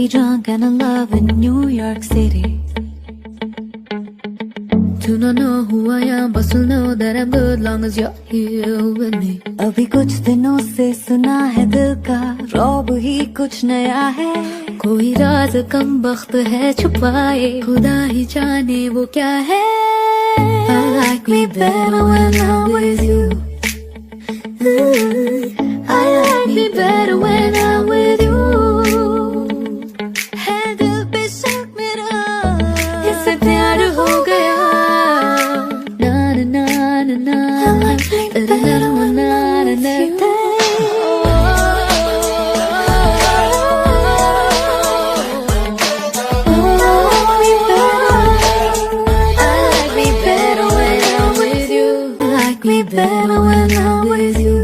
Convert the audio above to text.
we drunk and in love in New York City. Do not know who I am, but still know that I'm good long as you're here with me. अभी कुछ दिनों से सुना है दिल का रौब ही कुछ नया है. कोई राज कम बख्त है छुपाए खुदा ही जाने वो क्या है. I like me better when I'm with you. I like me better when I'm with you. है दिल पे शक मेरा इससे प्यार हो गया. Me better when I'm with you.